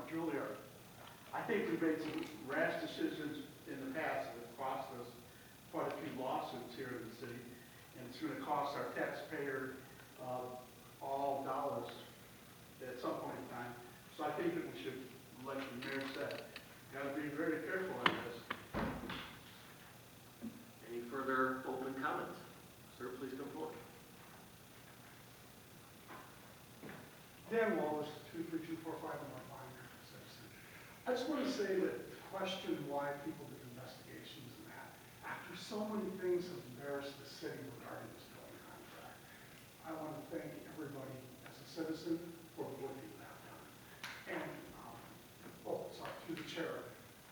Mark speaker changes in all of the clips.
Speaker 1: Juilliard. I think we've made some rash decisions in the past that have cost us quite a few lawsuits here in the city, and it's going to cost our taxpayer all dollars at some point in time. So I think that we should, like the mayor said, got to be very careful on this.
Speaker 2: Any further open comments? Sir, please come forward.
Speaker 3: Dan Wallace, 23245 North Pioneer, citizen. I just want to say that to question why people do investigations and that, after so many things have embarrassed the city regarding this building contract, I want to thank everybody as a citizen for the work you have done. And, to the chair,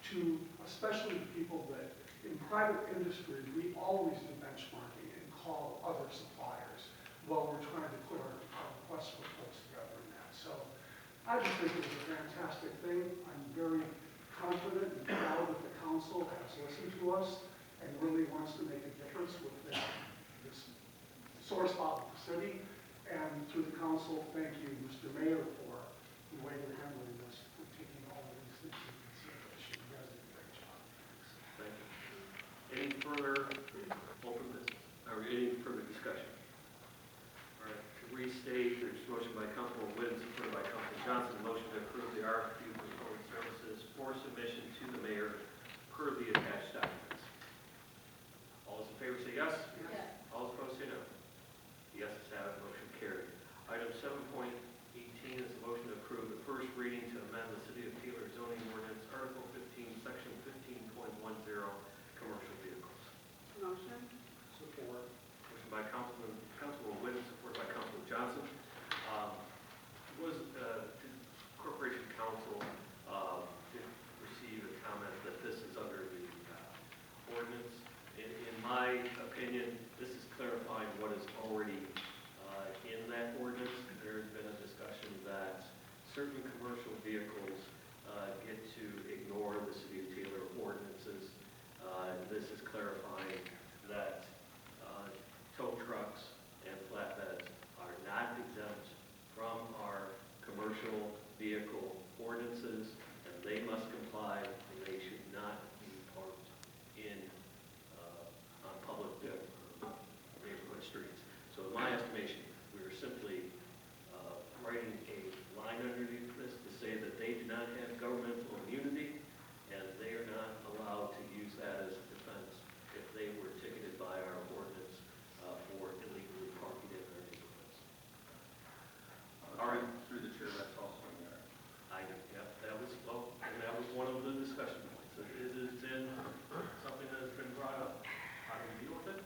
Speaker 3: to especially the people that in private industry, we always do benchmarking and call other suppliers while we're trying to put our requests for folks together in that. So I just think it was a fantastic thing. I'm very confident and proud that the council has listened to us and really wants to make a difference with this sore spot of the city. And to the council, thank you, Mr. Mayor, for the way you're handling this, for taking all of these things into consideration. You guys did a great job.
Speaker 2: Thank you. Any further open business, or any further discussion? All right, to restate, there's a motion by Councilman Witten, supported by Councilman Johnson, motion to approve the RFQ for public services for submission to the mayor per the attached documents. All those in favor say yes.
Speaker 4: Yes.
Speaker 2: All those opposed say no. The yeses have it, motion carried. Item 7.18 is a motion to approve the first reading to amend the City of Taylor zoning ordinance, Article 15, Section 15.10, commercial vehicles.
Speaker 4: Motion.
Speaker 3: Support.
Speaker 2: Motion by Councilman Witten, supported by Councilman Johnson. Corporation Council did receive a comment that this is under the ordinance. In my opinion, this is clarifying what is already in that ordinance. There's been a discussion that certain commercial vehicles get to ignore the City of Taylor ordinances. This is clarifying that tow trucks and flatbeds are not exempt from our commercial vehicle ordinances, and they must comply, and they should not be parked in on public neighborhood streets. So in my estimation, we are simply writing a line underneath this to say that they do not have governmental immunity, and they are not allowed to use that as a defense if they were ticketed by our ordinance for illegally parking in their neighborhoods. All right.
Speaker 5: Through the chair, that's also in there.
Speaker 2: That was, well, and that was one of the discussion points. It is in something that has been brought up. How do we deal with it?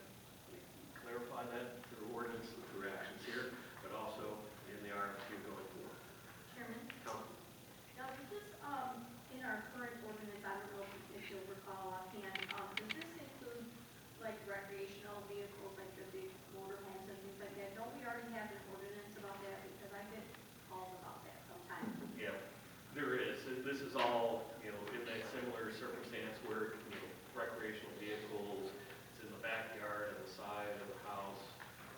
Speaker 2: We clarify that through ordinance, through actions here, but also in the RFQ going forward.
Speaker 4: Chairman.
Speaker 2: Council.
Speaker 4: Now, does this, in our current ordinance, I don't know if you'll recall offhand, does this include like recreational vehicles, like the big motorhomes and things like that? Don't we already have an ordinance about that? Because I get calls about that sometimes.
Speaker 2: Yeah, there is. This is all, in that similar circumstance where, recreational vehicles, it's in the backyard, on the side of the house.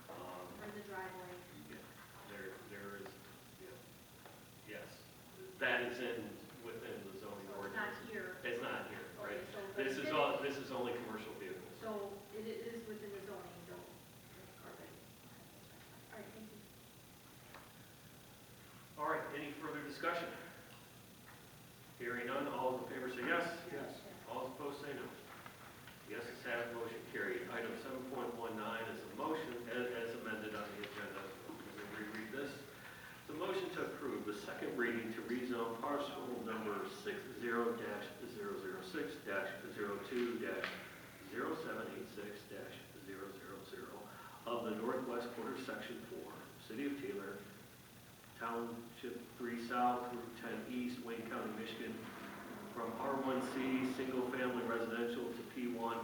Speaker 4: Or in the driveway.
Speaker 2: There is, yes. That is within the zoning
Speaker 4: So it's
Speaker 2: ordinance.
Speaker 4: not here.
Speaker 2: It's not here, right?
Speaker 4: Okay, so
Speaker 2: This is only commercial vehicles.
Speaker 4: So it is within the zoning, don't. Perfect. All right, thank you.
Speaker 2: All right, any further discussion? Hearing none, all those in favor say yes.
Speaker 3: Yes.
Speaker 2: All opposed say no. Yes, it's have motion carried. Item 7.19 is a motion as amended on the agenda. Let me reread this. It's a motion to approve the second reading to rezone parcel number 60-0-02-0786-000 of the Northwest Quarter Section 4, City of Taylor, Township 3 South, Route 10 East, Wayne County, Michigan, from R1C Single Family Residential to P1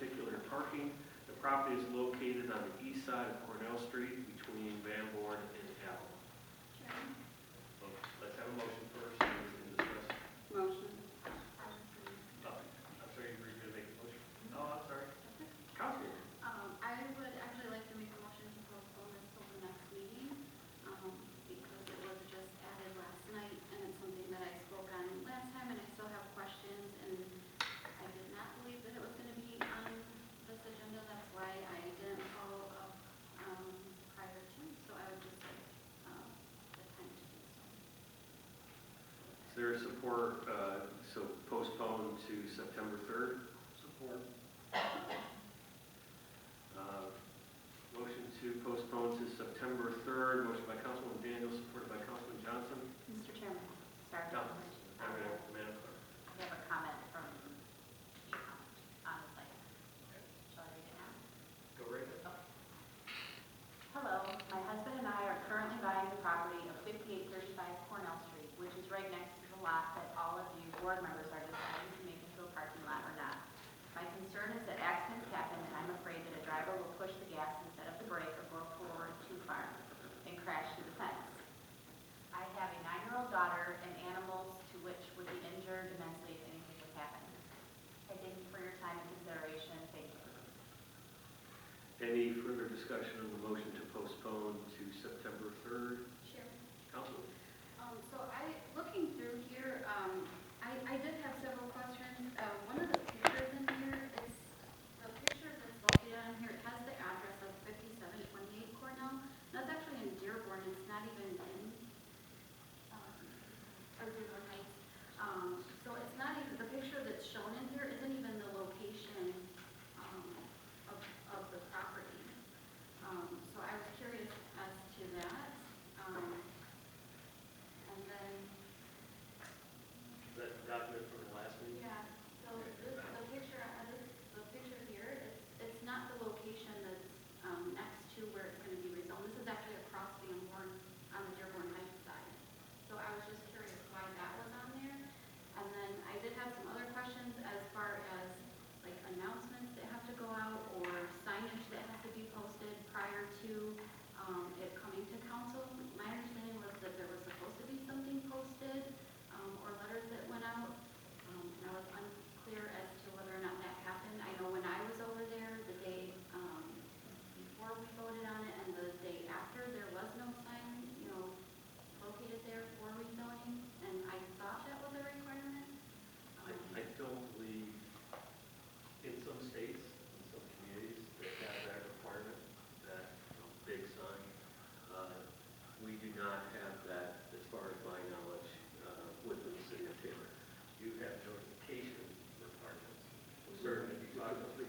Speaker 2: Vehicular Parking. The property is located on the east side of Cornell Street between Van Born and Allen.
Speaker 4: Chairman.
Speaker 2: Let's have a motion first, and we can discuss.
Speaker 4: Motion.
Speaker 2: I'm sorry, you were going to make a motion? Oh, I'm sorry. Councilman.
Speaker 6: I would actually like to make a motion to postpone this till the next meeting, because it was just added last night, and it's something that I spoke
Speaker 2: there support, so postpone to September 3rd?
Speaker 3: Support.
Speaker 2: Motion to postpone to September 3rd, motion by Councilman Daniels, supported by Councilman Johnson.
Speaker 7: Mr. Chairman, sorry.
Speaker 2: Madam
Speaker 7: I
Speaker 2: Clerk.
Speaker 7: have a comment from you on the site. Shall I read it now?
Speaker 2: Go right ahead.
Speaker 7: Hello, my husband and I are currently buying the property of 5835 Cornell Street, which is right next to the lot that all of you board members are deciding to make into a parking lot or not. My concern is that accidents happen, and I'm afraid that a driver will push the gas instead of the brake or go forward too far and crash through the fence. I have a 9-year-old daughter and animals to which would be injured immensely if anything would happen. I thank you for your time and consideration. Thank you.
Speaker 2: Any further discussion on the motion to postpone to September 3rd?
Speaker 6: Sure.
Speaker 2: Councilman?
Speaker 6: Looking through here, I did have several questions. One of the pictures in here is, the picture that's located on here, it has the address of 5728 Cornell. That's actually in Dearborn, it's not even in, or Dearborn Heights. So it's not even, the picture that's shown in here isn't even the location of the property. So I was curious as to that. And then,
Speaker 2: That document from the last meeting?
Speaker 6: yeah, so the picture, the picture here, it's not the location that's next to where it's going to be rezoned. This is actually across Dearborn on the Dearborn Heights side. So I was just curious why that was on there. And then I did have some other questions as far as like announcements that have to go out or signage that has to be posted prior to it coming to council. My understanding was that there was supposed to be something posted or letters that went out. And I was unclear as to whether or not that happened. I know when I was over there, the day before we voted on it and the day after, there was no sign, located there for rezoning, and I thought that was a requirement.
Speaker 2: I don't believe, in some states, in some communities, that have that requirement, that big sign. We do not have that, as far as my knowledge, within the city of Taylor. You have notification requirements. Certainly, if you talk to